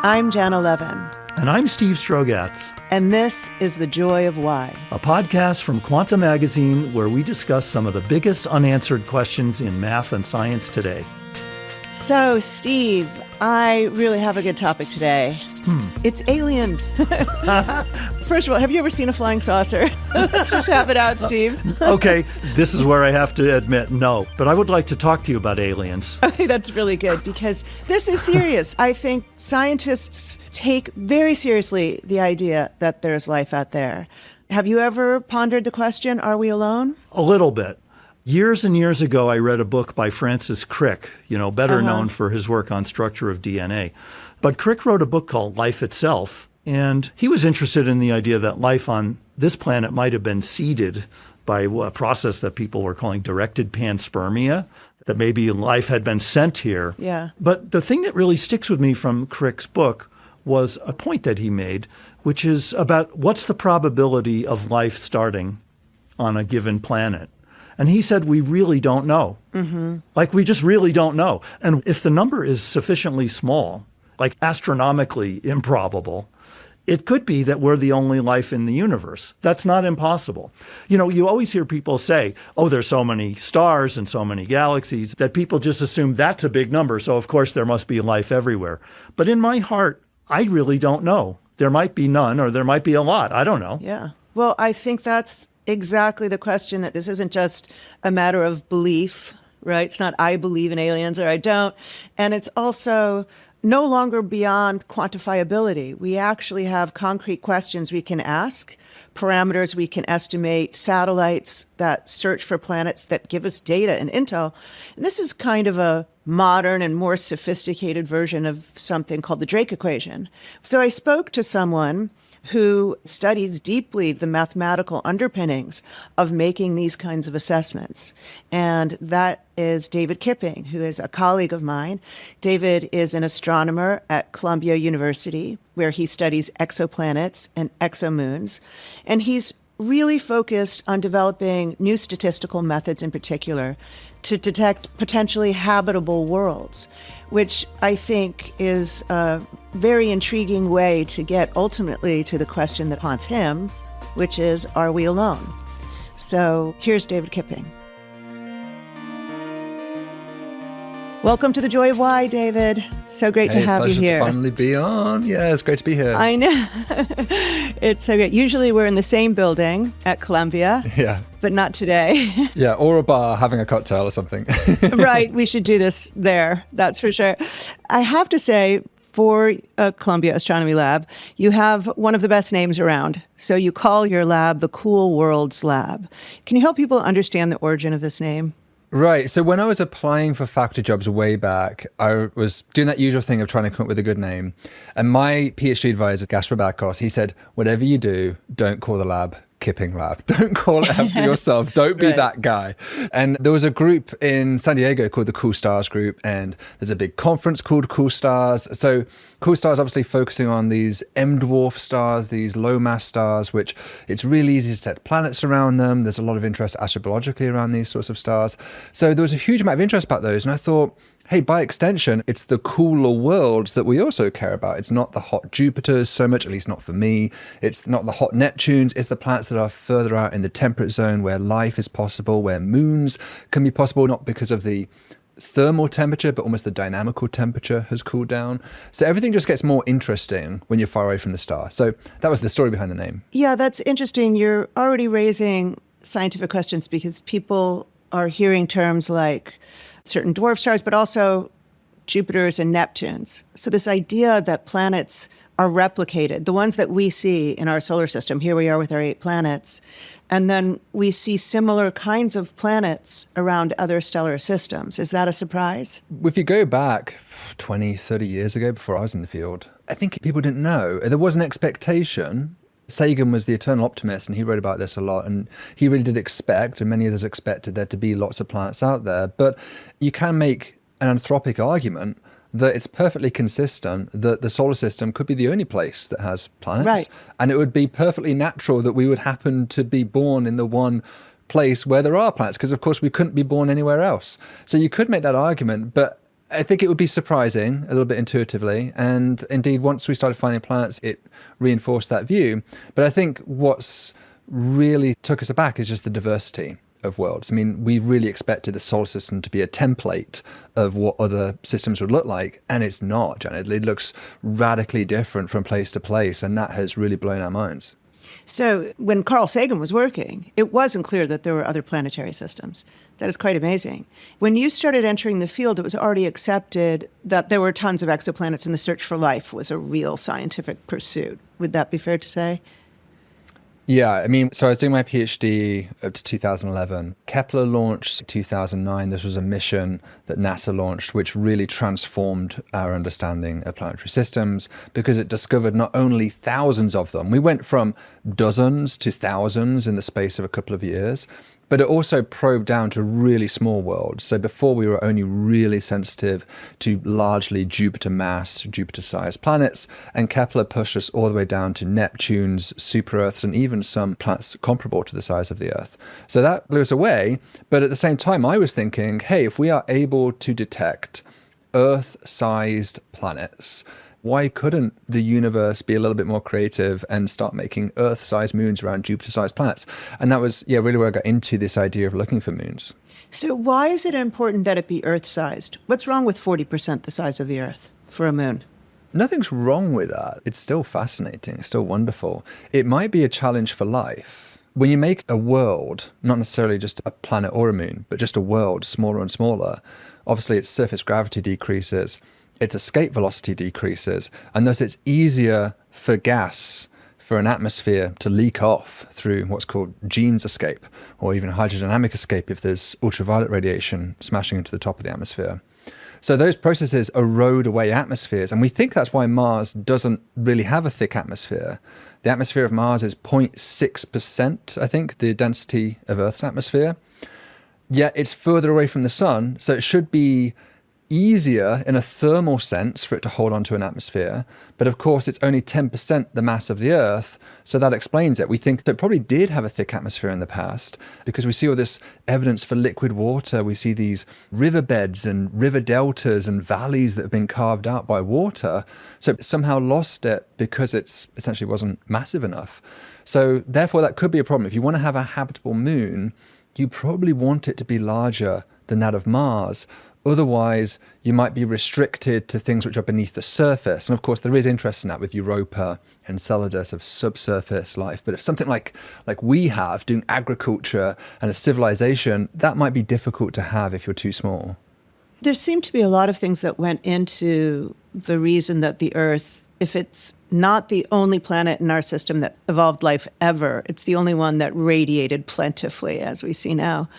I'm Jana Levin. And I'm Steve Strogatz. And this is The Joy of Why, a podcast from Quanta Magazine where we discuss some of the biggest unanswered questions in math and science today. So, Steve, I really have a good topic today. It's aliens. First of all, have you ever seen a flying saucer? Let's just have it out, Steve. Okay, this is where I have to admit no, but I would like to talk to you about aliens. Okay, that's really good because this is serious. I think scientists take very seriously the idea that there's life out there. Have you ever pondered the question, are we alone? A little bit. Years and years ago, I read a book by Francis Crick, better known for his work on structure of DNA. But Crick wrote a book called Life Itself, and he was interested in the idea that life on this planet might have been seeded by a process that people were calling directed panspermia, that maybe life had been sent here. Yeah. But the thing that really sticks with me from Crick's book was a point that he made, which is about what's the probability of life starting on a given planet. And he said, we really don't know. Like, we just really don't know. And if the number is sufficiently small, like astronomically improbable, it could be that we're the only life in the universe. That's not impossible. You always hear people say, oh, there's so many stars and so many galaxies that people just assume that's a big number. So, of course, there must be life everywhere. But in my heart, I really don't know. There might be none or there might be a lot. I don't know. Yeah. Well, I think that's exactly the question, that this isn't just a matter of belief, right? It's not I believe in aliens or I don't. And it's also no longer beyond quantifiability. We actually have concrete questions we can ask, parameters we can estimate, satellites that search for planets that give us data and intel. And this is kind of a modern and more sophisticated version of something called the Drake equation. So I spoke to someone who studies deeply the mathematical underpinnings of making these kinds of assessments. And that is David Kipping, who is a colleague of mine. David is an astronomer at Columbia University, where he studies exoplanets and exomoons. And he's really focused on developing new statistical methods in particular to detect potentially habitable worlds, which I think is a very intriguing way to get ultimately to the question that haunts him, which is, are we alone? So here's David Kipping. Welcome to The Joy of Why, David. So great to have you here. It's a pleasure to finally be on. Yeah, it's great to be here. I know. It's so great. Usually we're in the same building at Columbia. Yeah. But not today. Yeah, or a bar having a cocktail or something. Right. We should do this there. That's for sure. I have to say, for a Columbia Astronomy Lab, you have one of the best names around. So you call your lab the Cool Worlds Lab. Can you help people understand the origin of this name? Right. So when I was applying for faculty jobs way back, I was doing that usual thing of trying to come up with a good name. And my PhD advisor, Gaspar Bakos, he said, whatever you do, don't call the lab Kipping Lab. Don't call it after yourself. Don't be that guy. And there was a group in San Diego called the Cool Stars Group, and there's a big conference called Cool Stars. So Cool Stars obviously focusing on these M-dwarf stars, these low-mass stars, which it's really easy to detect planets around them. There's a lot of interest astrobiologically around these sorts of stars. So there was a huge amount of interest about those, and I thought, hey, by extension, it's the cooler worlds that we also care about. It's not the hot Jupiters so much, at least not for me. It's not the hot Neptunes. It's the planets that are further out in the temperate zone where life is possible, where moons can be possible, not because of the thermal temperature, but almost the dynamical temperature has cooled down. So everything just gets more interesting when you're far away from the star. So that was the story behind the name. Yeah, that's interesting. You're already raising scientific questions because people are hearing terms like certain dwarf stars, but also Jupiters and Neptunes. So this idea that planets are replicated, the ones that we see in our solar system, here we are with our 8 planets, and then we see similar kinds of planets around other stellar systems. Is that a surprise? If you go back 20, 30 years ago, before I was in the field, I think people didn't know. There was an expectation. Sagan was the eternal optimist, and he wrote about this a lot, and he really did expect, and many others expected, there to be lots of planets out there. But you can make an anthropic argument that it's perfectly consistent that the solar system could be the only place that has planets. Right. And it would be perfectly natural that we would happen to be born in the one place where there are planets, because of course we couldn't be born anywhere else. So you could make that argument, but I think it would be surprising a little bit intuitively. And indeed, once we started finding planets, it reinforced that view. But I think what's really took us aback is just the diversity of worlds. I mean, we really expected the solar system to be a template of what other systems would look like, and it's not, Janet. It looks radically different from place to place, and that has really blown our minds. So when Carl Sagan was working, it wasn't clear that there were other planetary systems. That is quite amazing. When you started entering the field, it was already accepted that there were tons of exoplanets, and the search for life was a real scientific pursuit. Would that be fair to say? Yeah, I mean, so I was doing my PhD up to 2011. Kepler launched 2009. This was a mission that NASA launched, which really transformed our understanding of planetary systems because it discovered not only thousands of them, we went from dozens to thousands in the space of a couple of years, but it also probed down to really small worlds. So before we were only really sensitive to largely Jupiter mass, Jupiter-sized planets, and Kepler pushed us all the way down to Neptunes, super-Earths, and even some planets comparable to the size of the Earth. So that blew us away. But at the same time, I was thinking, hey, if we are able to detect Earth-sized planets, why couldn't the universe be a little bit more creative and start making Earth-sized moons around Jupiter-sized planets? And that was, really where I got into this idea of looking for moons. So why is it important that it be Earth-sized? What's wrong with 40% the size of the Earth for a moon? Nothing's wrong with that. It's still fascinating. It's still wonderful. It might be a challenge for life. When you make a world, not necessarily just a planet or a moon, but just a world smaller and smaller, obviously its surface gravity decreases, its escape velocity decreases, and thus it's easier for gas, for an atmosphere to leak off through what's called Jeans escape, or even hydrodynamic escape if there's ultraviolet radiation smashing into the top of the atmosphere. So those processes erode away atmospheres, and we think that's why Mars doesn't really have a thick atmosphere. The atmosphere of Mars is 0.6%, I think, the density of Earth's atmosphere. Yet it's further away from the sun, so it should be easier in a thermal sense for it to hold onto an atmosphere. But of course, it's only 10% the mass of the Earth. So that explains it. We think that it probably did have a thick atmosphere in the past because we see all this evidence for liquid water. We see these riverbeds and river deltas and valleys that have been carved out by water. So it somehow lost it because it's essentially wasn't massive enough. So therefore, that could be a problem. If you want to have a habitable moon, you probably want it to be larger than that of Mars. Otherwise, you might be restricted to things which are beneath the surface. And of course, there is interest in that with Europa and Enceladus of subsurface life. But if something like we have, doing agriculture and a civilization, that might be difficult to have if you're too small. There seem to be a lot of things that went into the reason that the Earth, if it's not the only planet in our system that evolved life ever, it's the only one that radiated plentifully, as we see now.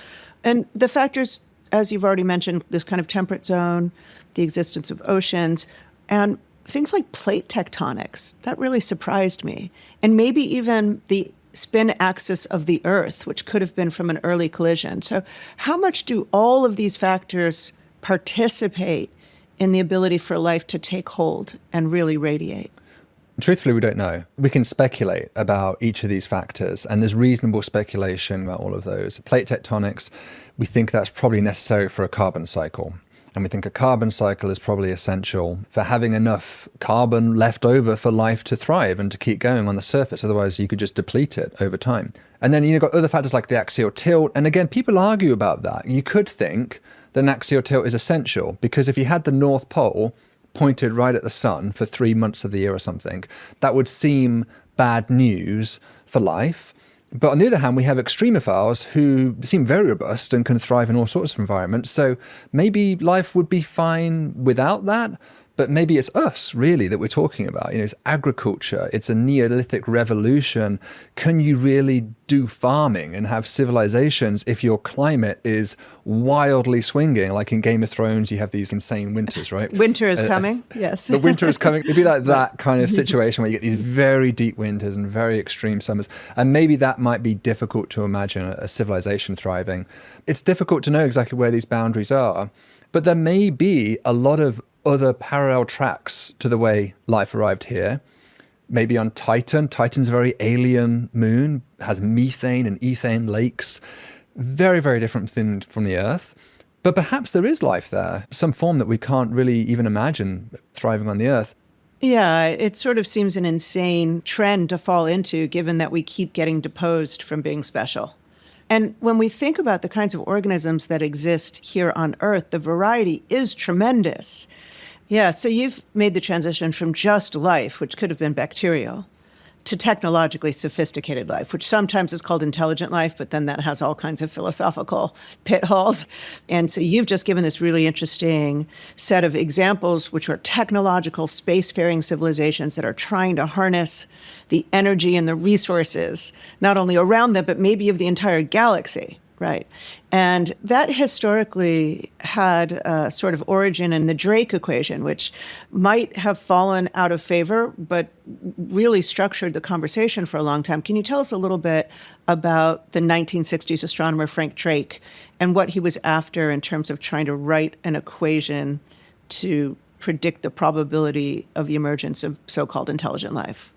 And the factors, as you've already mentioned, this kind of temperate zone, the existence of oceans, and things like plate tectonics, that really surprised me. And maybe even the spin axis of the Earth, which could have been from an early collision. So how much do all of these factors participate in the ability for life to take hold and really radiate? Truthfully, we don't know. We can speculate about each of these factors, and there's reasonable speculation about all of those. Plate tectonics, we think that's probably necessary for a carbon cycle. And we think a carbon cycle is probably essential for having enough carbon left over for life to thrive and to keep going on the surface. Otherwise, you could just deplete it over time. And then you've got other factors like the axial tilt. And again, people argue about that. You could think that an axial tilt is essential because if you had the North Pole pointed right at the sun for 3 months of the year or something, that would seem bad news for life. But on the other hand, we have extremophiles who seem very robust and can thrive in all sorts of environments. So maybe life would be fine without that. But maybe it's us, really, that we're talking about. It's agriculture. It's a Neolithic revolution. Can you really do farming and have civilizations if your climate is wildly swinging? Like in Game of Thrones, you have these insane winters, right? Winter is coming, yes. The winter is coming. It'd be like that kind of situation where you get these very deep winters and very extreme summers. And maybe that might be difficult to imagine a civilization thriving. It's difficult to know exactly where these boundaries are. But there may be a lot of other parallel tracks to the way life arrived here. Maybe on Titan. Titan's a very alien moon, has methane and ethane lakes. Very, very different from the Earth. But perhaps there is life there, some form that we can't really even imagine thriving on the Earth. Yeah, it sort of seems an insane trend to fall into, given that we keep getting deposed from being special. And when we think about the kinds of organisms that exist here on Earth, the variety is tremendous. Yeah, so you've made the transition from just life, which could have been bacterial, to technologically sophisticated life, which sometimes is called intelligent life, but then that has all kinds of philosophical pitfalls. And so you've just given this really interesting set of examples, which are technological spacefaring civilizations that are trying to harness the energy and the resources, not only around them, but maybe of the entire galaxy. Right. And that historically had a sort of origin in the Drake equation, which might have fallen out of favor, but really structured the conversation for a long time. Can you tell us a little bit about the 1960s astronomer Frank Drake and what he was after in terms of trying to write an equation to predict the probability of the emergence of so-called intelligent life?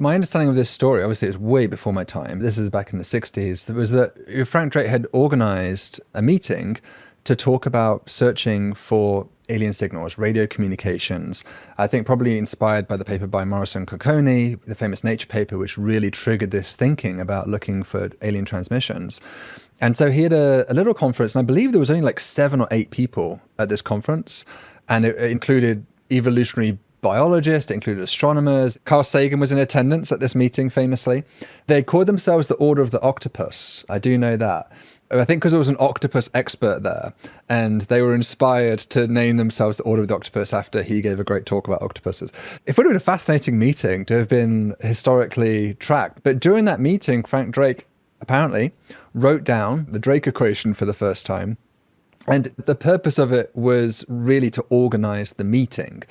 My understanding of this story, obviously it was way before my time, this is back in the 60s, was that Frank Drake had organized a meeting to talk about searching for alien signals, radio communications. I think probably inspired by the paper by Morrison Cocconi, the famous Nature paper, which really triggered this thinking about looking for alien transmissions. And so he had a little conference, and I believe there was only like 7 or 8 people at this conference, and it included evolutionary biologists, it included astronomers. Carl Sagan was in attendance at this meeting, famously. They called themselves the Order of the Octopus. I do know that. I think because there was an octopus expert there, and they were inspired to name themselves the Order of the Octopus after he gave a great talk about octopuses. It would have been a fascinating meeting to have been historically tracked. But during that meeting, Frank Drake apparently wrote down the Drake equation for the first time. And the purpose of it was really to organize the meeting.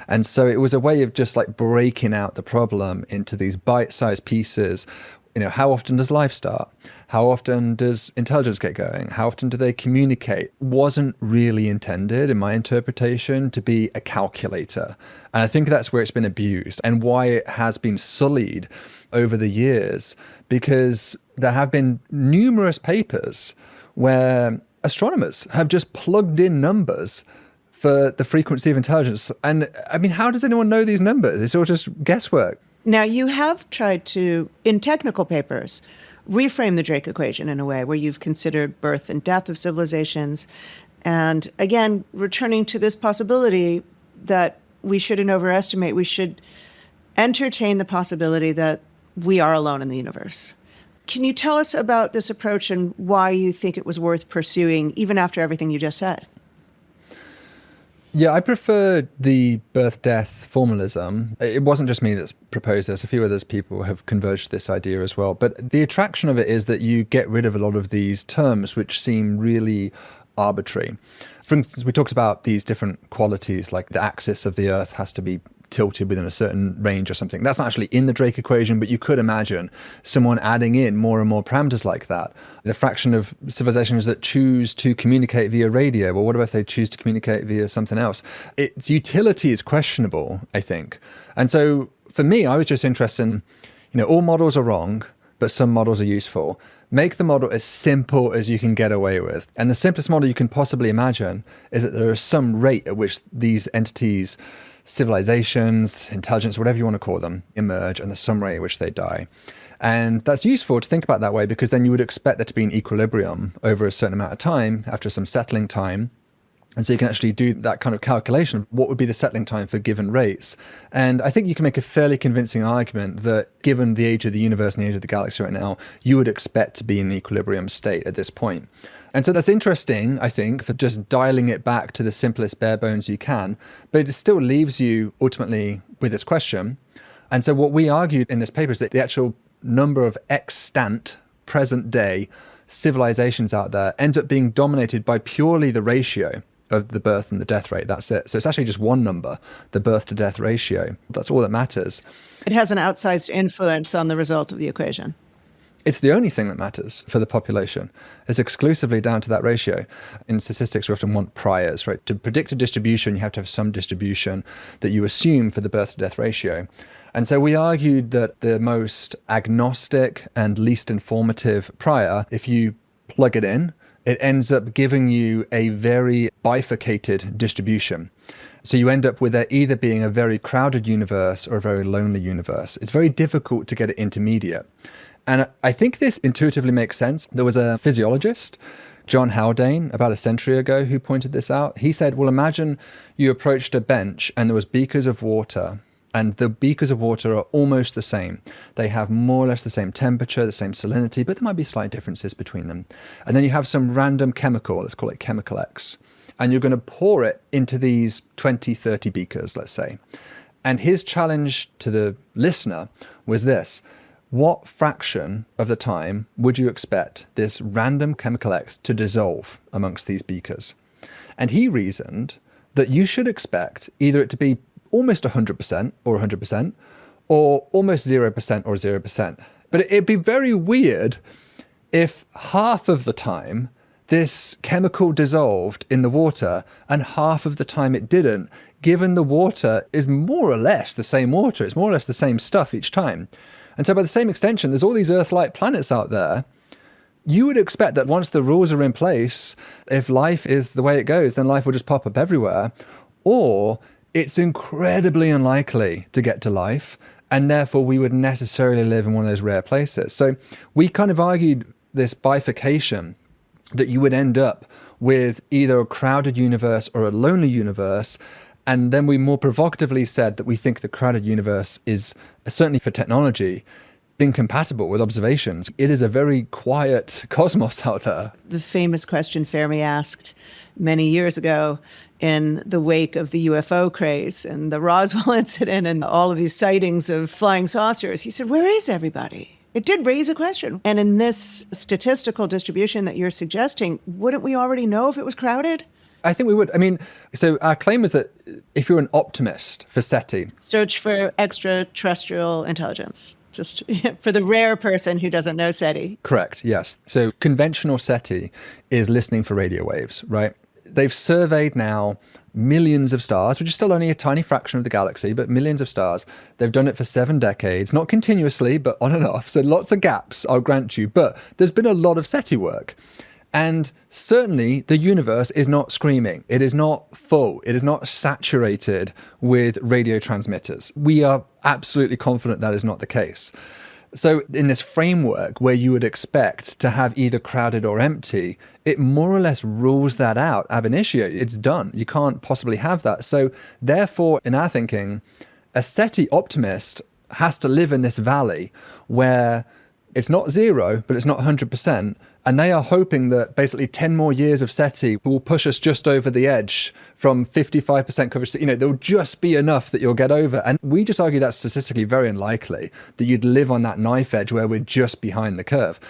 And so it was a way of just like breaking out the problem into these bite-sized pieces. You know, how often does life start? How often does intelligence get going? How often do they communicate? Wasn't really intended, in my interpretation, to be a calculator. And I think that's where it's been abused and why it has been sullied over the years, because there have been numerous papers where astronomers have just plugged in numbers for the frequency of intelligence. And I mean, how does anyone know these numbers? It's all just guesswork. Now, you have tried to, in technical papers, reframe the Drake equation in a way where you've considered birth and death of civilizations. And again, returning to this possibility that we shouldn't overestimate, we should entertain the possibility that we are alone in the universe. Can you tell us about this approach and why you think it was worth pursuing, even after everything you just said? Yeah, I prefer the birth-death formalism. It wasn't just me that's proposed this. A few other people have converged to this idea as well. But the attraction of it is that you get rid of a lot of these terms which seem really arbitrary. For instance, we talked about these different qualities, like the axis of the Earth has to be tilted within a certain range or something. That's not actually in the Drake equation, but you could imagine someone adding in more and more parameters like that. The fraction of civilizations that choose to communicate via radio, well, what about if they choose to communicate via something else? Its utility is questionable, I think. And so for me, I was just interested in, all models are wrong, but some models are useful. Make the model as simple as you can get away with. And the simplest model you can possibly imagine is that there is some rate at which these entities, civilizations, intelligence, whatever you want to call them, emerge, and the some rate at which they die. And that's useful to think about that way, because then you would expect there to be an equilibrium over a certain amount of time, after some settling time. And so you can actually do that kind of calculation of what would be the settling time for given rates. And I think you can make a fairly convincing argument that given the age of the universe and the age of the galaxy right now, you would expect to be in an equilibrium state at this point. And so that's interesting, I think, for just dialing it back to the simplest bare bones you can, but it still leaves you ultimately with this question. And so what we argued in this paper is that the actual number of extant, present day civilizations out there ends up being dominated by purely the ratio of the birth and the death rate. That's it. So it's actually just one number, the birth to death ratio. That's all that matters. It has an outsized influence on the result of the equation. It's the only thing that matters for the population. It's exclusively down to that ratio. In statistics, we often want priors, right? To predict a distribution, you have to have some distribution that you assume for the birth to death ratio. And so we argued that the most agnostic and least informative prior, if you plug it in, it ends up giving you a very bifurcated distribution. So you end up with there either being a very crowded universe or a very lonely universe. It's very difficult to get it intermediate. And I think this intuitively makes sense. There was a physiologist, John Haldane, about a century ago, who pointed this out. He said, well, imagine you approached a bench and there was beakers of water, and the beakers of water are almost the same. They have more or less the same temperature, the same salinity, but there might be slight differences between them. And then you have some random chemical, let's call it chemical X, and you're going to pour it into these 20, 30 beakers, let's say. And his challenge to the listener was this: what fraction of the time would you expect this random chemical X to dissolve amongst these beakers? And he reasoned that you should expect either it to be almost 100% or 100%, or almost 0% or 0%. But it'd be very weird if half of the time this chemical dissolved in the water and half of the time it didn't, given the water is more or less the same water. It's more or less the same stuff each time. And so by the same extension, there's all these Earth-like planets out there. You would expect that once the rules are in place, if life is the way it goes, then life will just pop up everywhere. Or it's incredibly unlikely to get to life, and therefore we would necessarily live in one of those rare places. So we kind of argued this bifurcation, that you would end up with either a crowded universe or a lonely universe. And then we more provocatively said that we think the crowded universe is, certainly for technology, incompatible with observations. It is a very quiet cosmos out there. The famous question Fermi asked many years ago in the wake of the UFO craze and the Roswell incident and all of these sightings of flying saucers, he said, where is everybody? It did raise a question. And in this statistical distribution that you're suggesting, wouldn't we already know if it was crowded? I think we would. I mean, so our claim is that if you're an optimist for SETI, search for extraterrestrial intelligence, just for the rare person who doesn't know SETI. Correct, yes. So conventional SETI is listening for radio waves, right? They've surveyed now millions of stars, which is still only a tiny fraction of the galaxy, but millions of stars. They've done it for 7 decades, not continuously, but on and off. So lots of gaps, I'll grant you. But there's been a lot of SETI work. And certainly the universe is not screaming. It is not full. It is not saturated with radio transmitters. We are absolutely confident that is not the case. So in this framework where you would expect to have either crowded or empty, it more or less rules that out ab initio. It's done. You can't possibly have that. So therefore, in our thinking, a SETI optimist has to live in this valley where it's not 0, but it's not 100%. And they are hoping that basically 10 more years of SETI will push us just over the edge from 55% coverage. There'll just be enough that you'll get over. And we just argue that's statistically very unlikely, that you'd live on that knife edge where we're just behind the curve.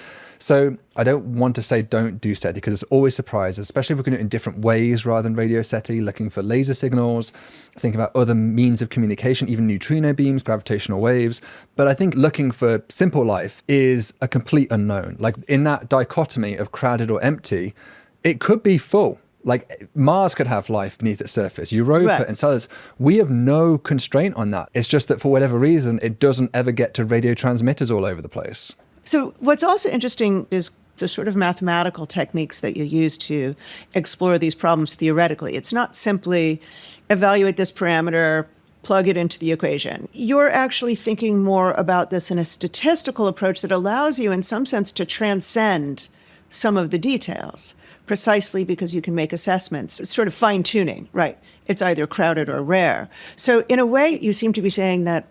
So I don't want to say don't do SETI, because there's always surprises, especially if we're going to do it in different ways rather than radio SETI, looking for laser signals, thinking about other means of communication, even neutrino beams, gravitational waves. But I think looking for simple life is a complete unknown. Like in that dichotomy of crowded or empty, it could be full. Like Mars could have life beneath its surface, Europa Right. and Enceladus. We have no constraint on that. It's just that for whatever reason, it doesn't ever get to radio transmitters all over the place. So what's also interesting is the sort of mathematical techniques that you use to explore these problems theoretically. It's not simply evaluate this parameter, plug it into the equation. You're actually thinking more about this in a statistical approach that allows you, in some sense, to transcend some of the details, precisely because you can make assessments, sort of fine-tuning, right? It's either crowded or rare. So in a way, you seem to be saying that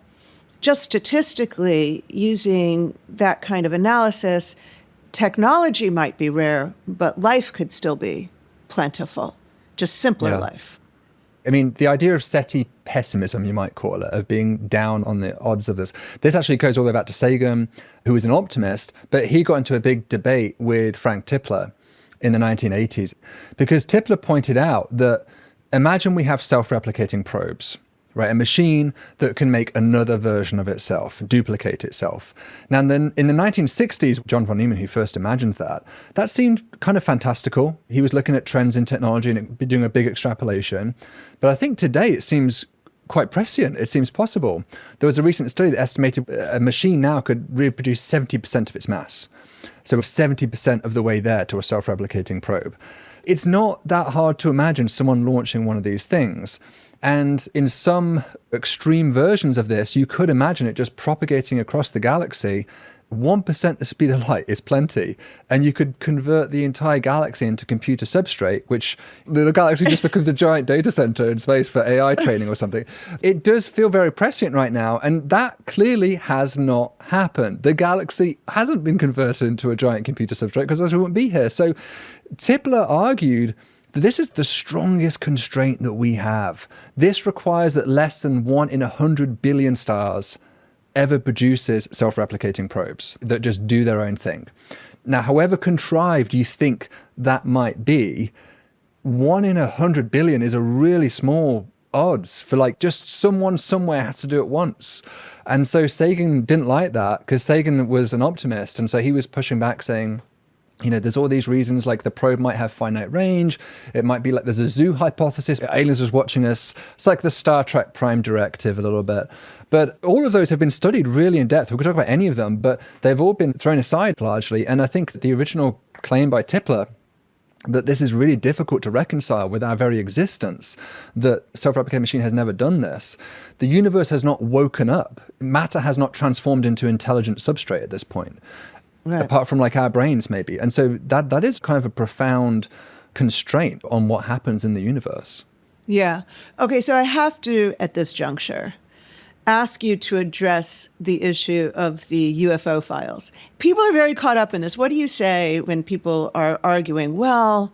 just statistically, using that kind of analysis, technology might be rare, but life could still be plentiful, just simpler life. I mean, the idea of SETI pessimism, you might call it, of being down on the odds of this actually goes all the way back to Sagan, who was an optimist, but he got into a big debate with Frank Tipler in the 1980s, because Tipler pointed out that imagine we have self-replicating probes, right? A machine that can make another version of itself, duplicate itself. Now, then in the 1960s, John von Neumann, who first imagined that seemed kind of fantastical. He was looking at trends in technology and doing a big extrapolation. But I think today it seems quite prescient. It seems possible. There was a recent study that estimated a machine now could reproduce 70% of its mass. So we're 70% of the way there to a self-replicating probe. It's not that hard to imagine someone launching one of these things. And in some extreme versions of this, you could imagine it just propagating across the galaxy. 1% the speed of light is plenty. And you could convert the entire galaxy into computer substrate, which the galaxy just becomes a giant data center in space for AI training or something. It does feel very prescient right now. And that clearly has not happened. The galaxy hasn't been converted into a giant computer substrate because else we wouldn't be here. So Tipler argued that this is the strongest constraint that we have. This requires that less than 1 in 100 billion stars ever produces self-replicating probes that just do their own thing. Now, however contrived you think that might be, 1 in 100 billion is a really small odds for like just someone somewhere has to do it once. And so Sagan didn't like that because Sagan was an optimist. And so he was pushing back saying, you know, there's all these reasons like the probe might have finite range. It might be like there's a zoo hypothesis. Aliens was watching us. It's like the Star Trek Prime Directive a little bit. But all of those have been studied really in depth. We could talk about any of them, but they've all been thrown aside largely. And I think the original claim by Tipler that this is really difficult to reconcile with our very existence, that self-replicating machine has never done this. The universe has not woken up. Matter has not transformed into intelligent substrate at this point. Right. Apart from like our brains maybe. And so that is kind of a profound constraint on what happens in the universe. Yeah. Okay, so I have to, at this juncture, ask you to address the issue of the UFO files. People are very caught up in this. What do you say when people are arguing, well,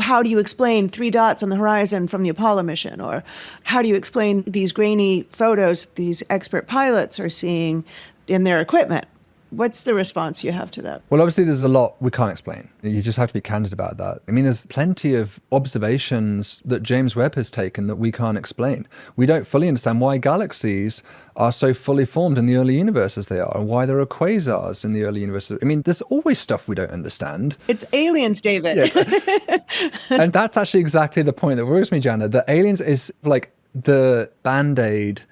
how do you explain 3 dots on the horizon from the Apollo mission? Or how do you explain these grainy photos these expert pilots are seeing in their equipment? What's the response you have to that? Well, obviously, there's a lot we can't explain. You just have to be candid about that. I mean, there's plenty of observations that James Webb has taken that we can't explain. We don't fully understand why galaxies are so fully formed in the early universe as they are, and why there are quasars in the early universe. I mean, there's always stuff we don't understand. It's aliens, David. Yeah, and that's actually exactly the point that worries me, Jana. That aliens is like the Band-Aid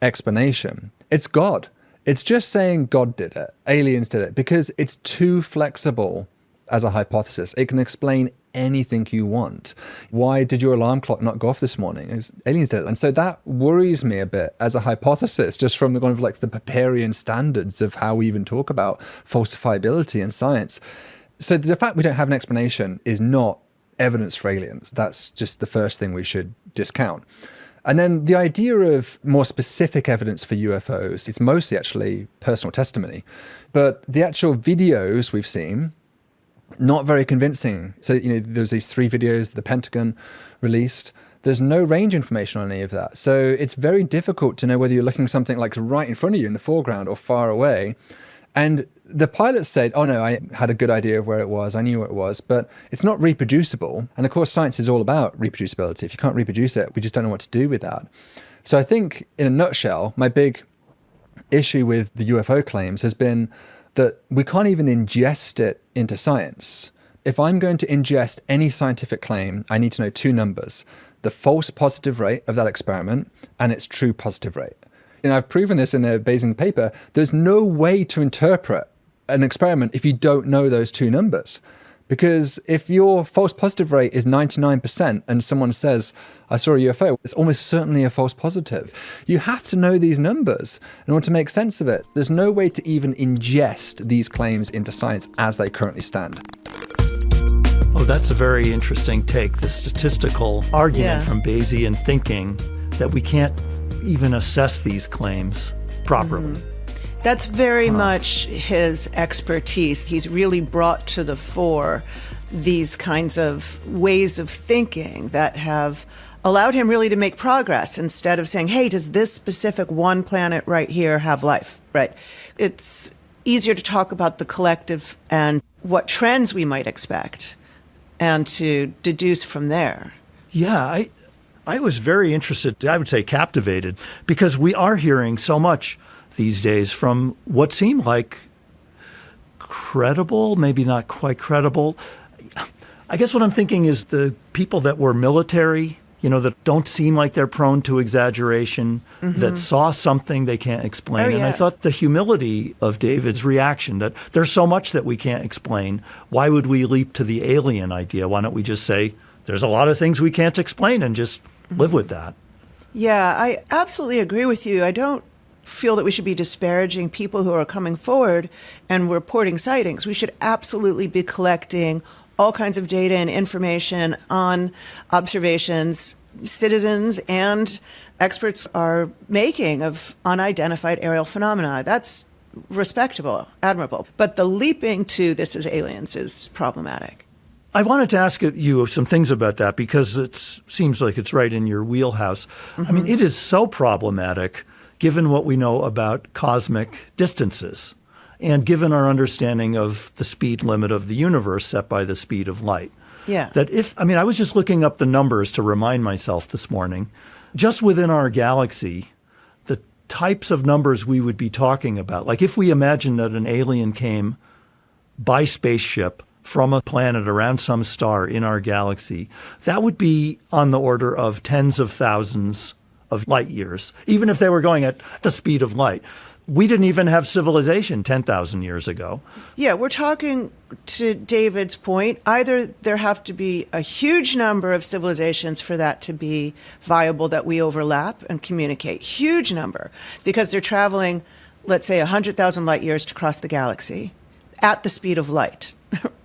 explanation. It's God. It's just saying God did it, aliens did it, because it's too flexible as a hypothesis. It can explain anything you want. Why did your alarm clock not go off this morning? Aliens did it. And so that worries me a bit as a hypothesis, just from the kind of like the Popperian standards of how we even talk about falsifiability in science. So the fact we don't have an explanation is not evidence for aliens. That's just the first thing we should discount. And then the idea of more specific evidence for UFOs, it's mostly actually personal testimony. But the actual videos we've seen, not very convincing. So, you know, there's these 3 videos the Pentagon released. There's no range information on any of that. So it's very difficult to know whether you're looking something like right in front of you in the foreground or far away. And the pilots said, oh no, I had a good idea of where it was. I knew where it was, but it's not reproducible. And of course, science is all about reproducibility. If you can't reproduce it, we just don't know what to do with that. So I think in a nutshell, my big issue with the UFO claims has been that we can't even ingest it into science. If I'm going to ingest any scientific claim, I need to know 2 numbers, the false positive rate of that experiment and its true positive rate. And I've proven this in a Bayesian paper. There's no way to interpret an experiment if you don't know those 2 numbers. Because if your false positive rate is 99% and someone says, I saw a UFO, it's almost certainly a false positive. You have to know these numbers in order to make sense of it. There's no way to even ingest these claims into science as they currently stand. Oh, that's a very interesting take, the statistical argument from Bayesian thinking that we can't even assess these claims properly. That's very much his expertise. He's really brought to the fore these kinds of ways of thinking that have allowed him really to make progress instead of saying, hey, does this specific one planet right here have life, right? It's easier to talk about the collective and what trends we might expect and to deduce from there. Yeah, I was very interested, I would say captivated, because we are hearing so much these days from what seem like credible, maybe not quite credible. I guess what I'm thinking is the people that were military that don't seem like they're prone to exaggeration, that saw something they can't explain. Oh, And I yeah. thought the humility of David's reaction, that there's so much that we can't explain. Why would we leap to the alien idea? Why don't we just say, there's a lot of things we can't explain and just live with that? Yeah, I absolutely agree with you. I don't feel that we should be disparaging people who are coming forward and reporting sightings. We should absolutely be collecting all kinds of data and information on observations citizens and experts are making of unidentified aerial phenomena. That's respectable, admirable. But the leaping to this is aliens is problematic. I wanted to ask you some things about that because it seems like it's right in your wheelhouse. I mean, it is so problematic given what we know about cosmic distances and given our understanding of the speed limit of the universe set by the speed of light. Yeah. I was just looking up the numbers to remind myself this morning. Just within our galaxy, the types of numbers we would be talking about, like if we imagine that an alien came by spaceship from a planet around some star in our galaxy, that would be on the order of tens of thousands of light years, even if they were going at the speed of light. We didn't even have civilization 10,000 years ago. Yeah, we're talking, to David's point, either there have to be a huge number of civilizations for that to be viable, that we overlap and communicate. Huge number, because they're traveling, let's say, 100,000 light years to cross the galaxy at the speed of light,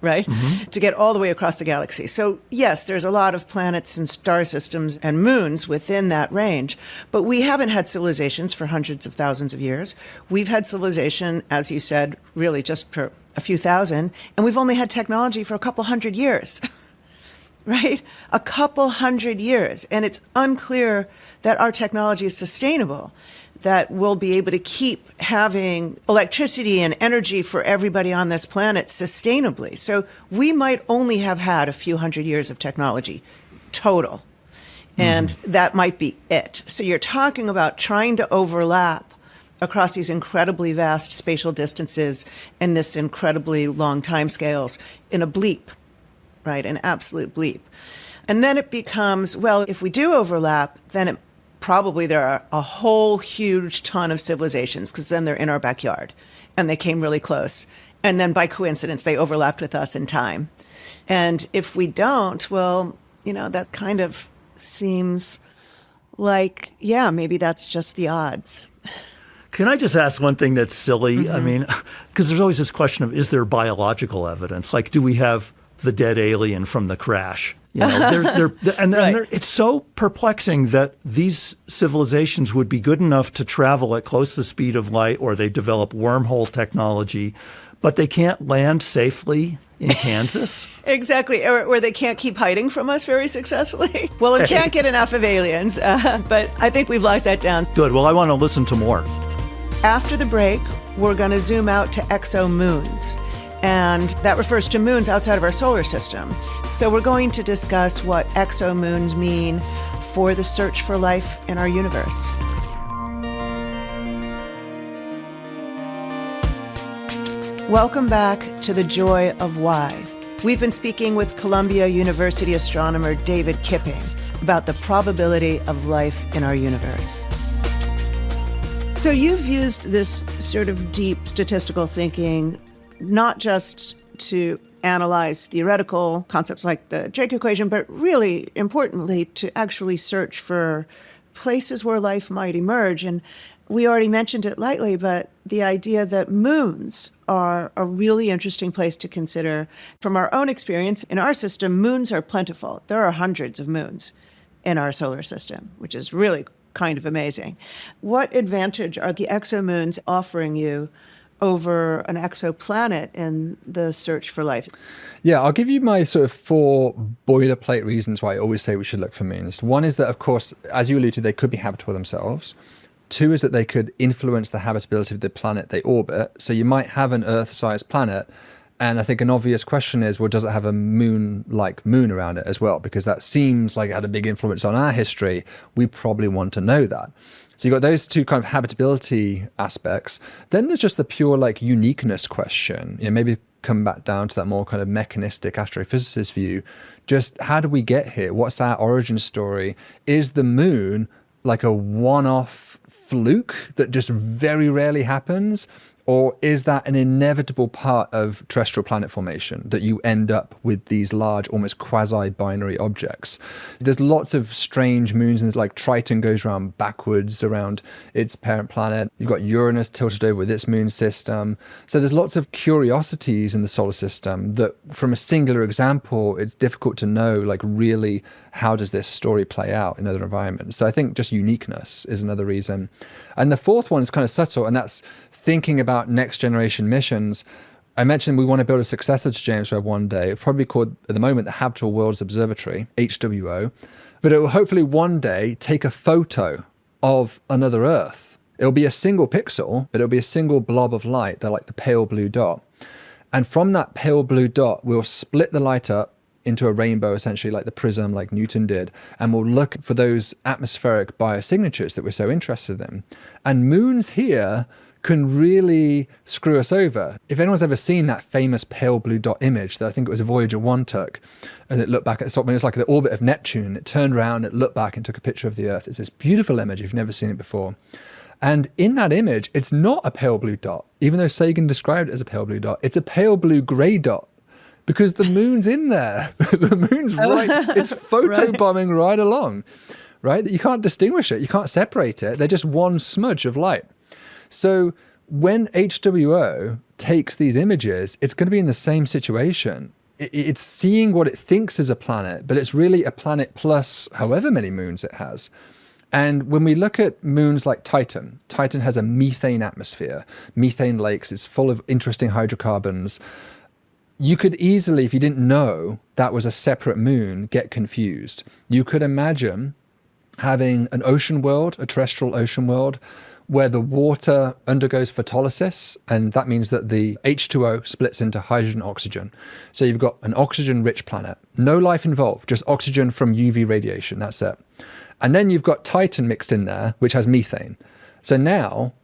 right? To get all the way across the galaxy. So yes, there's a lot of planets and star systems and moons within that range, but we haven't had civilizations for hundreds of thousands of years. We've had civilization, as you said, really just for a few thousand, and we've only had technology for a couple hundred years, right? A couple hundred years, and it's unclear that our technology is sustainable, that we'll be able to keep having electricity and energy for everybody on this planet sustainably. So we might only have had a few hundred years of technology total. And that might be it. So you're talking about trying to overlap across these incredibly vast spatial distances and this incredibly long timescales in a bleep, right? An absolute bleep. And then it becomes, well, if we do overlap, then probably there are a whole huge ton of civilizations, because then they're in our backyard and they came really close. And then by coincidence, they overlapped with us in time. And if we don't, well, that kind of seems like, yeah, maybe that's just the odds. Can I just ask one thing that's silly? I mean, because there's always this question of, is there biological evidence? Like, do we have the dead alien from the crash? It's so perplexing that these civilizations would be good enough to travel at close to the speed of light, or they develop wormhole technology, but they can't land safely in Kansas. Exactly, or they can't keep hiding from us very successfully. Well, we can't get enough of aliens, but I think we've locked that down. Good. Well, I want to listen to more. After the break, we're going to zoom out to exomoons, and that refers to moons outside of our solar system. So we're going to discuss what exomoons mean for the search for life in our universe. Welcome back to The Joy of Why. We've been speaking with Columbia University astronomer David Kipping about the probability of life in our universe. So you've used this sort of deep statistical thinking, not just to analyze theoretical concepts like the Drake equation, but really importantly to actually search for places where life might emerge. And we already mentioned it lightly, but the idea that moons are a really interesting place to consider. From our own experience, in our system, moons are plentiful. There are hundreds of moons in our solar system, which is really kind of amazing. What advantage are the exomoons offering you over an exoplanet in the search for life? Yeah, I'll give you my sort of 4 boilerplate reasons why I always say we should look for moons. One is that, of course, as you alluded to, they could be habitable themselves. 2 is that they could influence the habitability of the planet they orbit. So you might have an Earth-sized planet, and I think an obvious question is, well, does it have a moon-like moon around it as well? Because that seems like it had a big influence on our history. We probably want to know that. So you've got those 2 kind of habitability aspects. Then there's just the pure uniqueness question. Maybe come back down to that more kind of mechanistic astrophysicist view. Just how do we get here? What's our origin story? Is the moon like a one-off fluke that just very rarely happens? Or is that an inevitable part of terrestrial planet formation, that you end up with these large, almost quasi-binary objects? There's lots of strange moons, and like Triton goes around backwards around its parent planet. You've got Uranus tilted over with its moon system. So there's lots of curiosities in the solar system that from a singular example, it's difficult to know, like, really, how does this story play out in other environments? So I think just uniqueness is another reason. And the fourth one is kind of subtle, and that's thinking about next generation missions. I mentioned we want to build a successor to James Webb one day. It's probably called, at the moment, the Habitable Worlds Observatory, HWO. But it will hopefully one day take a photo of another Earth. It'll be a single pixel, but it'll be a single blob of light. They're like the pale blue dot. And from that pale blue dot, we'll split the light up into a rainbow, essentially like the prism, like Newton did. And we'll look for those atmospheric biosignatures that we're so interested in. And moons here can really screw us over. If anyone's ever seen that famous pale blue dot image that I think it was Voyager 1 took, and it looked back at the top, when it was like the orbit of Neptune, it turned around, it looked back and took a picture of the Earth. It's this beautiful image if you've never seen it before. And in that image, it's not a pale blue dot. Even though Sagan described it as a pale blue dot, it's a pale blue gray dot because the moon's in there. The moon's right, it's photobombing right along, right? You can't distinguish it. You can't separate it. They're just one smudge of light. So when HWO takes these images, it's going to be in the same situation. It's seeing what it thinks is a planet, but it's really a planet plus however many moons it has. And when we look at moons like Titan, Titan has a methane atmosphere, methane lakes, it's full of interesting hydrocarbons. You could easily, if you didn't know that was a separate moon, get confused. You could imagine having an ocean world, a terrestrial ocean world, where the water undergoes photolysis, and that means that the H2O splits into hydrogen and oxygen. So you've got an oxygen-rich planet. No life involved, just oxygen from UV radiation, that's it. And then you've got Titan mixed in there, which has methane. So now,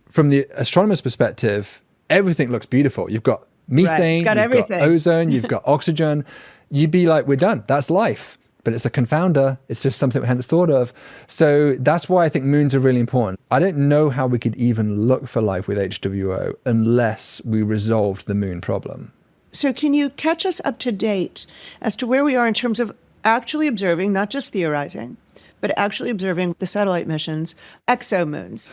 from the astronomer's perspective, everything looks beautiful. You've got methane, It's got you've everything. got ozone, you've got oxygen. You'd be like, we're done, that's life. But it's a confounder. It's just something we hadn't thought of. So that's why I think moons are really important. I don't know how we could even look for life with HWO unless we resolved the moon problem. So can you catch us up to date as to where we are in terms of actually observing, not just theorizing, but actually observing the satellite missions, exomoons?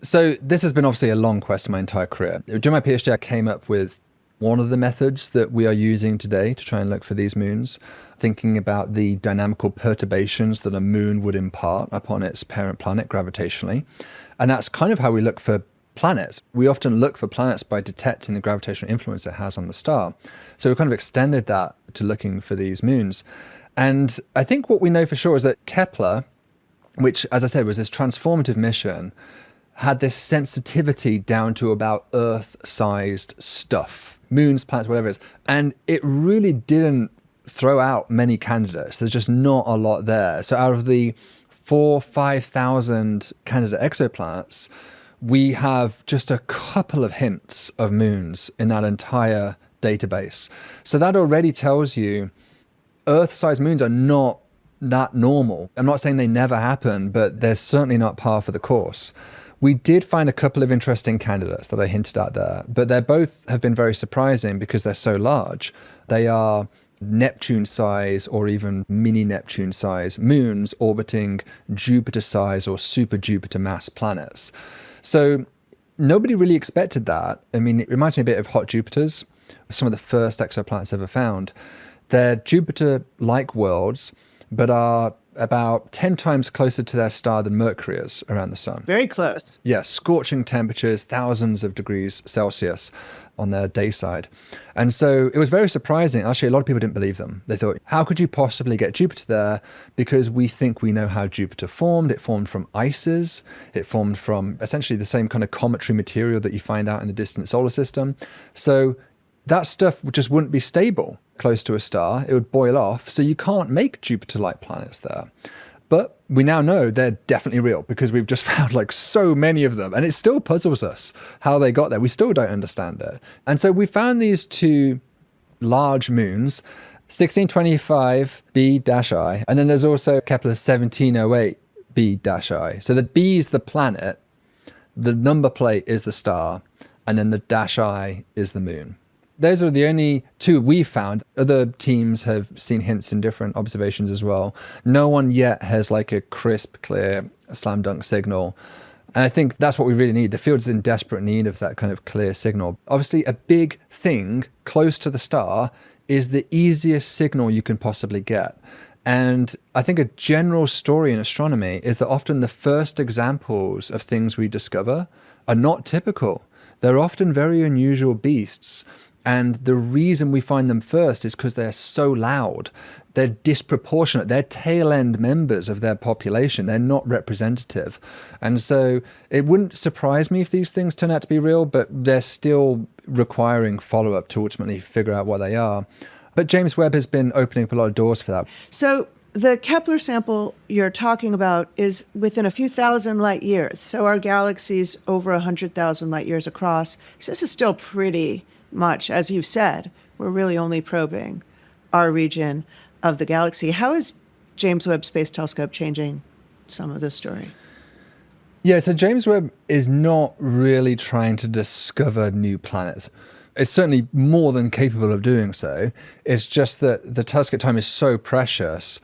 So this has been obviously a long quest in my entire career. During my PhD, I came up with one of the methods that we are using today to try and look for these moons, thinking about the dynamical perturbations that a moon would impart upon its parent planet gravitationally. And that's kind of how we look for planets. We often look for planets by detecting the gravitational influence it has on the star. So we kind of extended that to looking for these moons. And I think what we know for sure is that Kepler, which, as I said, was this transformative mission, had this sensitivity down to about Earth-sized stuff, moons, planets, whatever it is. And it really didn't throw out many candidates. There's just not a lot there. So out of the 4,000-5,000 candidate exoplanets, we have just a couple of hints of moons in that entire database. So that already tells you Earth-sized moons are not that normal. I'm not saying they never happen, but they're certainly not par for the course. We did find a couple of interesting candidates that I hinted at there, but they both have been very surprising because they're so large. They are Neptune size or even mini Neptune size moons orbiting Jupiter size or super Jupiter mass planets. So nobody really expected that. I mean, it reminds me a bit of hot Jupiters, some of the first exoplanets ever found. They're Jupiter-like worlds, but are about 10 times closer to their star than Mercury is around the sun. Very close. Yeah, scorching temperatures, thousands of degrees Celsius on their day side. And so it was very surprising. Actually, a lot of people didn't believe them. They thought, how could you possibly get Jupiter there? Because we think we know how Jupiter formed. It formed from ices. It formed from essentially the same kind of cometary material that you find out in the distant solar system. So that stuff just wouldn't be stable close to a star. It would boil off. So you can't make Jupiter-like planets there. But we now know they're definitely real because we've just found like so many of them. And it still puzzles us how they got there. We still don't understand it. And so we found these two large moons, 1625 b-I, and then there's also Kepler 1708 b-I. So the B is the planet, the number plate is the star, and then the -I is the moon. Those are the only two we've found. Other teams have seen hints in different observations as well. No one yet has like a crisp, clear, slam dunk signal. And I think that's what we really need. The field's in desperate need of that kind of clear signal. Obviously, a big thing close to the star is the easiest signal you can possibly get. And I think a general story in astronomy is that often the first examples of things we discover are not typical. They're often very unusual beasts. And the reason we find them first is because they're so loud. They're disproportionate. They're tail end members of their population. They're not representative. And so it wouldn't surprise me if these things turn out to be real, but they're still requiring follow-up to ultimately figure out what they are. But James Webb has been opening up a lot of doors for that. So the Kepler sample you're talking about is within a few thousand light years. So our galaxy's over 100,000 light years across. So this is still pretty much, as you've said, we're really only probing our region of the galaxy. How is James Webb Space Telescope changing some of this story? Yeah, so James Webb is not really trying to discover new planets. It's certainly more than capable of doing so. It's just that the telescope time is so precious.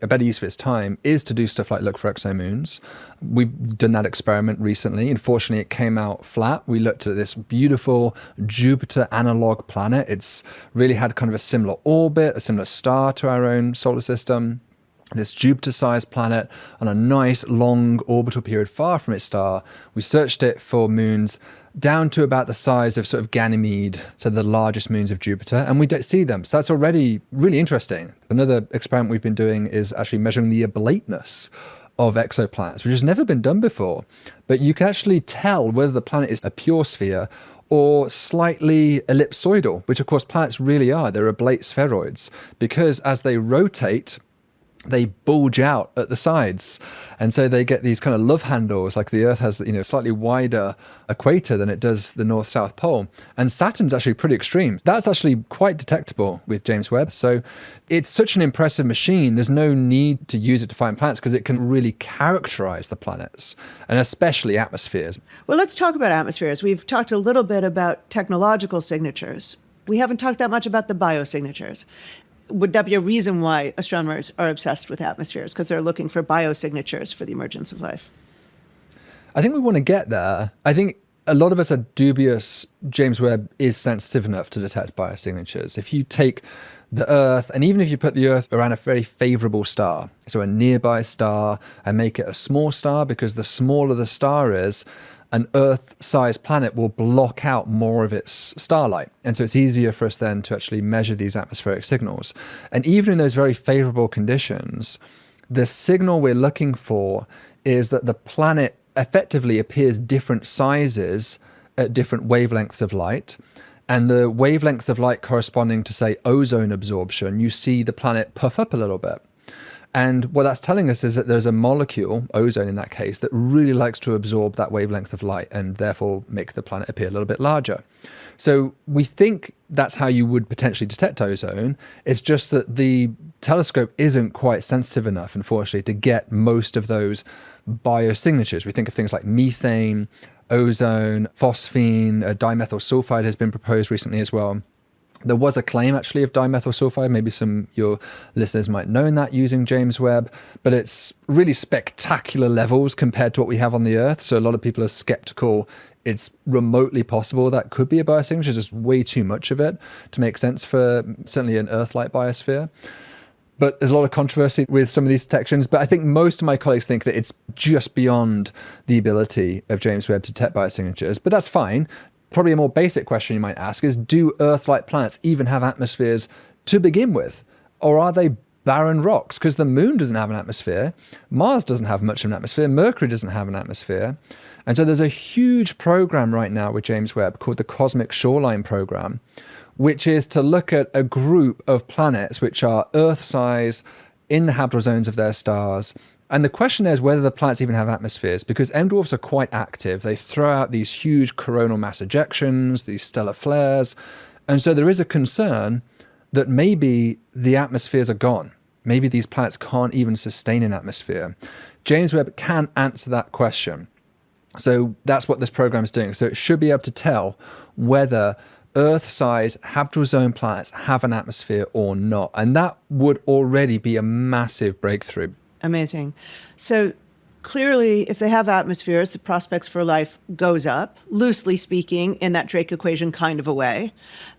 A better use of its time is to do stuff like look for exomoons. We've done that experiment recently. Unfortunately, it came out flat. We looked at this beautiful Jupiter analog planet. It's really had kind of a similar orbit, a similar star to our own solar system. This Jupiter-sized planet on a nice long orbital period far from its star. We searched it for moons down to about the size of sort of Ganymede, so the largest moons of Jupiter, and we don't see them. So that's already really interesting. Another experiment we've been doing is actually measuring the oblateness of exoplanets, which has never been done before. But you can actually tell whether the planet is a pure sphere or slightly ellipsoidal, which of course planets really are. They're oblate spheroids, because as they rotate, they bulge out at the sides. And so they get these kind of love handles, like the Earth has, slightly wider equator than it does the North-South pole. And Saturn's actually pretty extreme. That's actually quite detectable with James Webb. So it's such an impressive machine. There's no need to use it to find planets because it can really characterize the planets, and especially atmospheres. Well, let's talk about atmospheres. We've talked a little bit about technological signatures. We haven't talked that much about the biosignatures. Would that be a reason why astronomers are obsessed with atmospheres? Because they're looking for biosignatures for the emergence of life? I think we want to get there. I think a lot of us are dubious James Webb is sensitive enough to detect biosignatures. If you take the Earth, and even if you put the Earth around a very favorable star, so a nearby star, and make it a small star, because the smaller the star is, an Earth-sized planet will block out more of its starlight. And so it's easier for us then to actually measure these atmospheric signals. And even in those very favorable conditions, the signal we're looking for is that the planet effectively appears different sizes at different wavelengths of light. And the wavelengths of light corresponding to, say, ozone absorption, you see the planet puff up a little bit. And what that's telling us is that there's a molecule, ozone in that case, that really likes to absorb that wavelength of light and therefore make the planet appear a little bit larger. So we think that's how you would potentially detect ozone. It's just that the telescope isn't quite sensitive enough, unfortunately, to get most of those biosignatures. We think of things like methane, ozone, phosphine, dimethyl sulfide has been proposed recently as well. There was a claim actually of dimethyl sulfide. Maybe some of your listeners might know that using James Webb, but it's really spectacular levels compared to what we have on the Earth. So a lot of people are skeptical it's remotely possible that could be a biosignature. There's just way too much of it to make sense for certainly an Earth-like biosphere. But there's a lot of controversy with some of these detections. But I think most of my colleagues think that it's just beyond the ability of James Webb to detect biosignatures. But that's fine. Probably a more basic question you might ask is, do Earth-like planets even have atmospheres to begin with? Or are they barren rocks? Because the moon doesn't have an atmosphere. Mars doesn't have much of an atmosphere. Mercury doesn't have an atmosphere. And so there's a huge program right now with James Webb called the Cosmic Shoreline Program, which is to look at a group of planets which are Earth-size in the habitable zones of their stars. And the question is whether the planets even have atmospheres, because M dwarfs are quite active. They throw out these huge coronal mass ejections, these stellar flares. And so there is a concern that maybe the atmospheres are gone. Maybe these planets can't even sustain an atmosphere. James Webb can answer that question. So that's what this program is doing. So it should be able to tell whether Earth-sized habitable zone planets have an atmosphere or not. And that would already be a massive breakthrough. Amazing. So clearly, if they have atmospheres, the prospects for life goes up, loosely speaking, in that Drake equation kind of a way.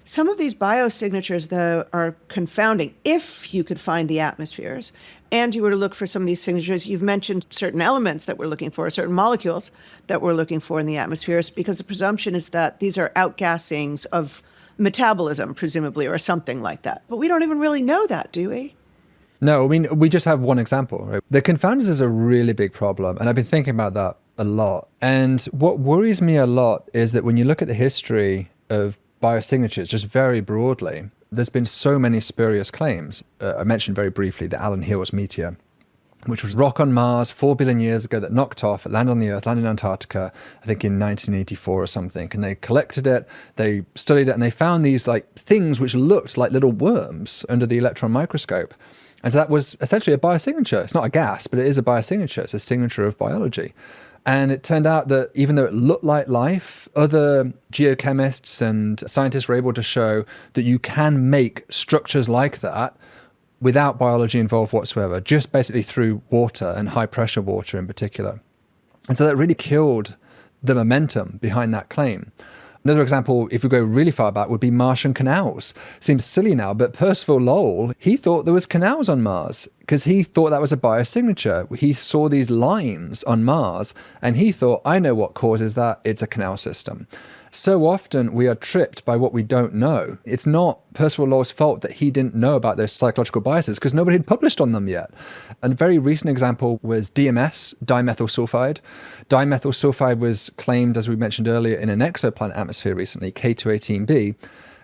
Some of these biosignatures, though, are confounding. If you could find the atmospheres and you were to look for some of these signatures, you've mentioned certain elements that we're looking for, certain molecules that we're looking for in the atmospheres, because the presumption is that these are outgassings of metabolism, presumably, or something like that. But we don't even really know that, do we? No, I mean, we just have one example, right? The confounders is a really big problem, and I've been thinking about that a lot. And what worries me a lot is that when you look at the history of biosignatures, just very broadly, there's been so many spurious claims. I mentioned very briefly the Alan Hills meteor, which was rock on Mars 4 billion years ago that knocked off, it landed on the Earth, landed in Antarctica, I think in 1984 or something. And they collected it, they studied it, and they found these like things which looked like little worms under the electron microscope. And so that was essentially a biosignature. It's not a gas, but it is a biosignature. It's a signature of biology. And it turned out that even though it looked like life, other geochemists and scientists were able to show that you can make structures like that without biology involved whatsoever, just basically through water and high pressure water in particular. And so that really killed the momentum behind that claim. Another example, if we go really far back, would be Martian canals. Seems silly now, but Percival Lowell, he thought there was canals on Mars because he thought that was a biosignature. He saw these lines on Mars and he thought, I know what causes that. It's a canal system. So often we are tripped by what we don't know. It's not Percival Lowell's fault that he didn't know about those psychological biases because nobody had published on them yet. A very recent example was DMS, dimethyl sulfide. Dimethyl sulfide was claimed, as we mentioned earlier, in an exoplanet atmosphere recently, K218b.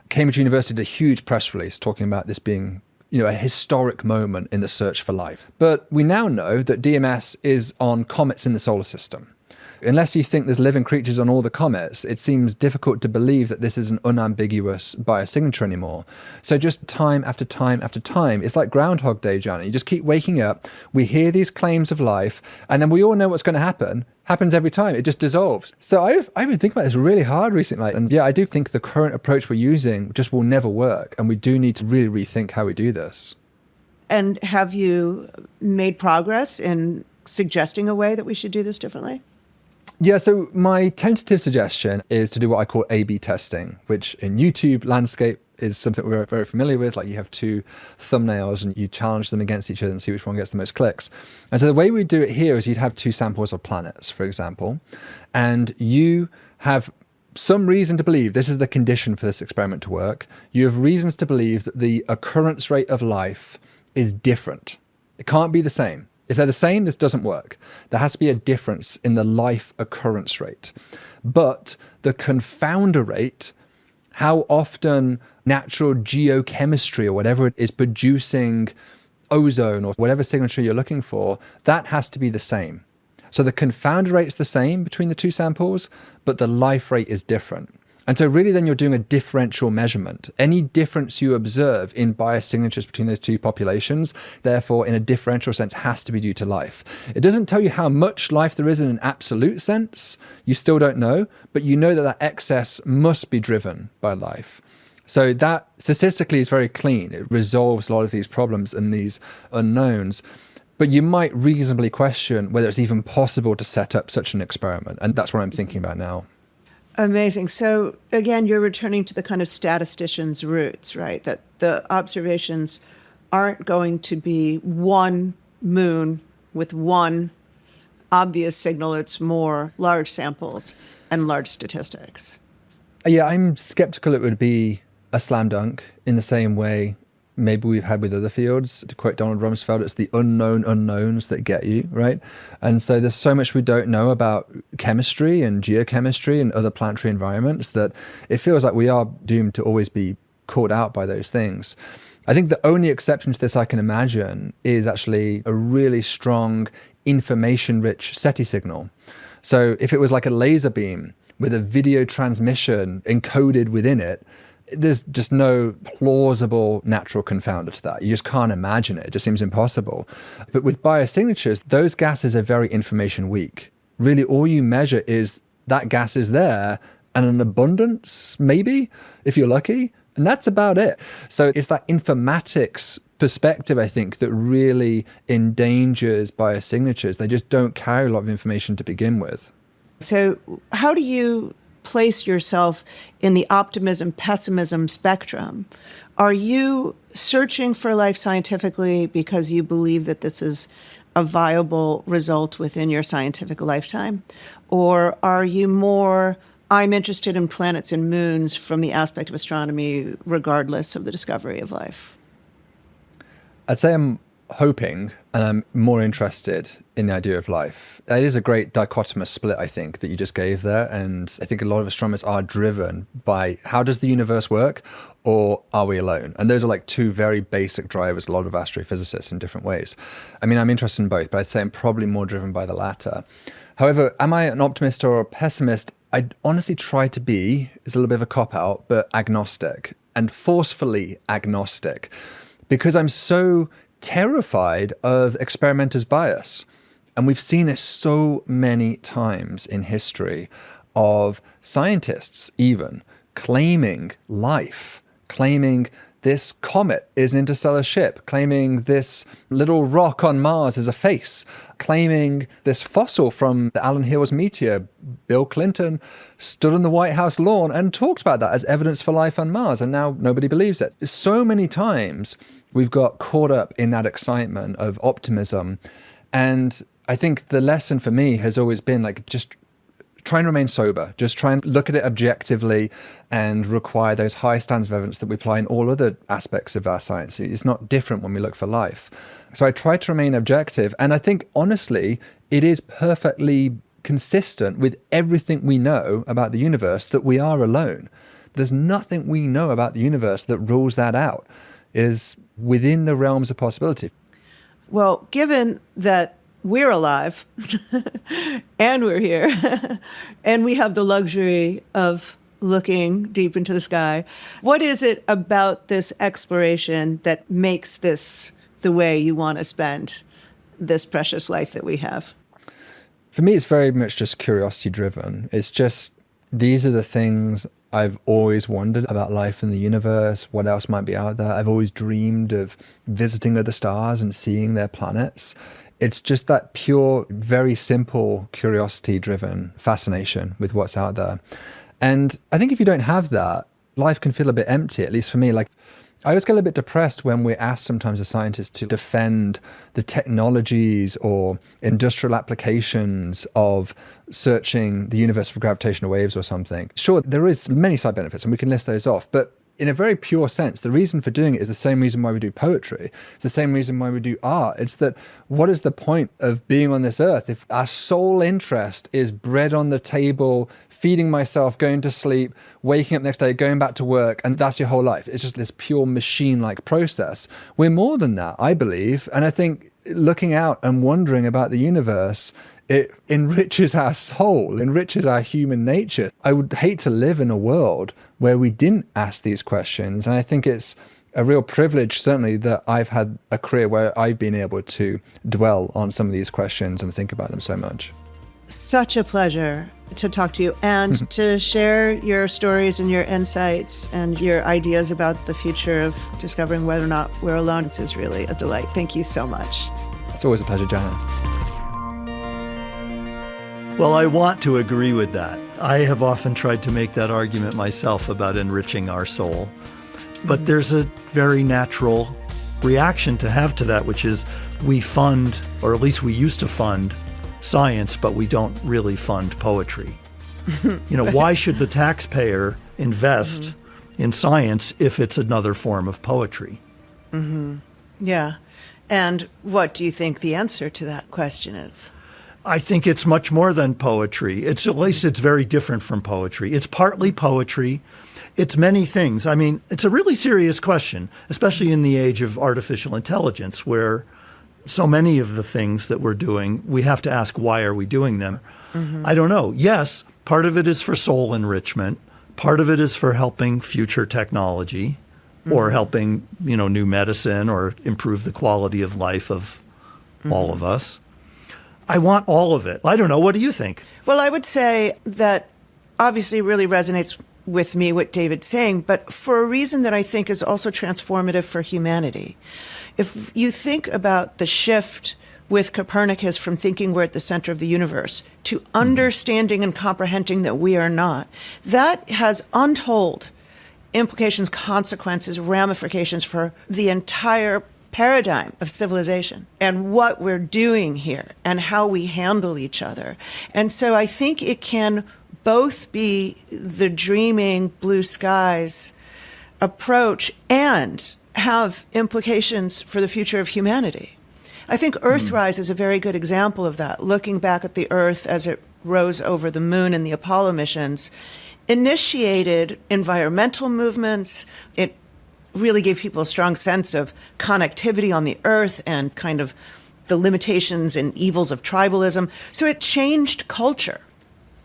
Cambridge University did a huge press release talking about this being a historic moment in the search for life. But we now know that DMS is on comets in the solar system. Unless you think there's living creatures on all the comets, it seems difficult to believe that this is an unambiguous biosignature anymore. So just time after time after time, it's like Groundhog Day, Johnny. You just keep waking up, we hear these claims of life, and then we all know what's going to happen. Happens every time. It just dissolves. So I've been thinking about this really hard recently. And yeah, I do think the current approach we're using just will never work. And we do need to really rethink how we do this. And have you made progress in suggesting a way that we should do this differently? Yeah, so my tentative suggestion is to do what I call A/B testing, which in YouTube landscape is something we're very familiar with. Like you have two thumbnails and you challenge them against each other and see which one gets the most clicks. And so the way we do it here is you'd have two samples of planets, for example, and you have some reason to believe this is the condition for this experiment to work. You have reasons to believe that the occurrence rate of life is different. It can't be the same. If they're the same, this doesn't work. There has to be a difference in the life occurrence rate. But the confounder rate, how often natural geochemistry or whatever it is producing ozone or whatever signature you're looking for, that has to be the same. So the confounder rate's the same between the two samples, but the life rate is different. And so really then you're doing a differential measurement. Any difference you observe in biosignatures between those two populations, therefore in a differential sense, has to be due to life. It doesn't tell you how much life there is in an absolute sense. You still don't know, but you know that that excess must be driven by life. So that statistically is very clean. It resolves a lot of these problems and these unknowns. But you might reasonably question whether it's even possible to set up such an experiment. And that's what I'm thinking about now. Amazing. So again, you're returning to the kind of statistician's roots, right? That the observations aren't going to be one moon with one obvious signal. It's more large samples and large statistics. Yeah, I'm skeptical it would be a slam dunk in the same way maybe we've had with other fields. To quote Donald Rumsfeld, it's the unknown unknowns that get you, right? And so there's so much we don't know about chemistry and geochemistry and other planetary environments that it feels like we are doomed to always be caught out by those things. I think the only exception to this I can imagine is actually a really strong information-rich SETI signal. So if it was like a laser beam with a video transmission encoded within it, there's just no plausible natural confounder to that. You just can't imagine it. It just seems impossible. But with biosignatures, those gases are very information weak. Really, all you measure is that gas is there and an abundance, maybe, if you're lucky. And that's about it. So it's that informatics perspective, I think, that really endangers biosignatures. They just don't carry a lot of information to begin with. So how do you place yourself in the optimism-pessimism spectrum? Are you searching for life scientifically because you believe that this is a viable result within your scientific lifetime? Or are you more, I'm interested in planets and moons from the aspect of astronomy, regardless of the discovery of life? I'd say I'm hoping and I'm more interested in the idea of life. It is a great dichotomous split, I think, that you just gave there. And I think a lot of astronomers are driven by how does the universe work or are we alone? And those are like two very basic drivers, a lot of astrophysicists in different ways. I mean, I'm interested in both, but I'd say I'm probably more driven by the latter. However, am I an optimist or a pessimist? I honestly try to be, it's a little bit of a cop-out, but agnostic and forcefully agnostic because I'm so terrified of experimenter's bias. And we've seen this so many times in history of scientists even claiming life, claiming this comet is an interstellar ship, claiming this little rock on Mars is a face, claiming this fossil from the Alan Hills meteor. Bill Clinton stood on the White House lawn and talked about that as evidence for life on Mars, and now nobody believes it. So many times we've got caught up in that excitement of optimism. And I think the lesson for me has always been like, just try and remain sober. Just try and look at it objectively and require those high standards of evidence that we apply in all other aspects of our science. It's not different when we look for life. So I try to remain objective. And I think, honestly, it is perfectly consistent with everything we know about the universe that we are alone. There's nothing we know about the universe that rules that out. It is within the realms of possibility. Well, given that we're alive and we're here and we have the luxury of looking deep into the sky, what is it about this exploration that makes this the way you want to spend this precious life that we have? For me, it's very much just curiosity driven. It's just, these are the things I've always wondered about life in the universe, what else might be out there. I've always dreamed of visiting other stars and seeing their planets. It's just that pure, very simple, curiosity-driven fascination with what's out there. And I think if you don't have that, life can feel a bit empty, at least for me. Like, I always get a bit depressed when we're asked sometimes as scientists to defend the technologies or industrial applications of searching the universe for gravitational waves or something. Sure, there is many side benefits and we can list those off, but in a very pure sense, the reason for doing it is the same reason why we do poetry. It's the same reason why we do art. It's that, what is the point of being on this earth if our sole interest is bread on the table, feeding myself, going to sleep, waking up next day, going back to work, and that's your whole life? It's just this pure machine-like process. We're more than that, I believe. And I think looking out and wondering about the universe, it enriches our soul, enriches our human nature. I would hate to live in a world where we didn't ask these questions. And I think it's a real privilege, certainly, that I've had a career where I've been able to dwell on some of these questions and think about them so much. Such a pleasure to talk to you and to share your stories and your insights and your ideas about the future of discovering whether or not we're alone. It is really a delight. Thank you so much. It's always a pleasure, Joanna. Well, I want to agree with that. I have often tried to make that argument myself about enriching our soul. But there's a very natural reaction to have to that, which is we fund, or at least we used to fund, science, but we don't really fund poetry. Why should the taxpayer invest in science if it's another form of poetry? Yeah. And what do you think the answer to that question is? I think it's much more than poetry. At least it's very different from poetry. It's partly poetry. It's many things. I mean, it's a really serious question, especially in the age of artificial intelligence, where so many of the things that we're doing, we have to ask, why are we doing them? I don't know. Yes, part of it is for soul enrichment. Part of it is for helping future technology or helping, new medicine or improve the quality of life of all of us. I want all of it. I don't know. What do you think? Well, I would say that obviously really resonates with me what David's saying, but for a reason that I think is also transformative for humanity. If you think about the shift with Copernicus from thinking we're at the center of the universe to understanding and comprehending that we are not, that has untold implications, consequences, ramifications for the entire paradigm of civilization and what we're doing here and how we handle each other. And so I think it can both be the dreaming blue skies approach and have implications for the future of humanity. I think Earthrise is a very good example of that. Looking back at the Earth as it rose over the moon in the Apollo missions, initiated environmental movements. It really gave people a strong sense of connectivity on the Earth and kind of the limitations and evils of tribalism. So it changed culture,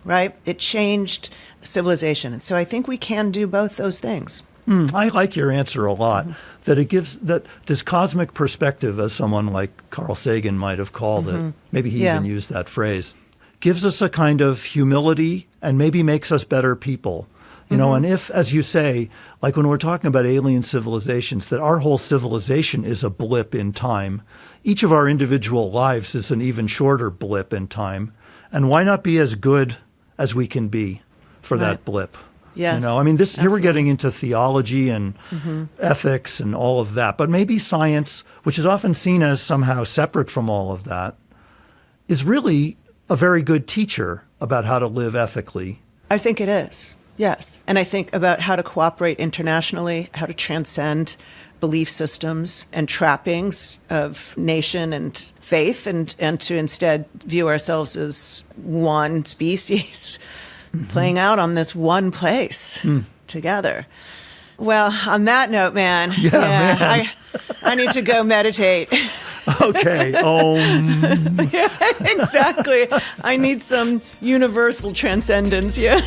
right? It changed civilization. And so I think we can do both those things. I like your answer a lot, that it gives that this cosmic perspective, as someone like Carl Sagan might have called it, maybe he even used that phrase, gives us a kind of humility and maybe makes us better people. And if, as you say, like when we're talking about alien civilizations, that our whole civilization is a blip in time, each of our individual lives is an even shorter blip in time. And why not be as good as we can be for that blip? Yes, I mean, here absolutely. we're getting into theology and ethics and all of that. But maybe science, which is often seen as somehow separate from all of that, is really a very good teacher about how to live ethically. I think it is, yes. And I think about how to cooperate internationally, how to transcend belief systems and trappings of nation and faith, and to instead view ourselves as one species playing out on this one place together. Well, on that note, man, man. I need to go meditate. Okay. Yeah, exactly. I need some universal transcendence. Yeah.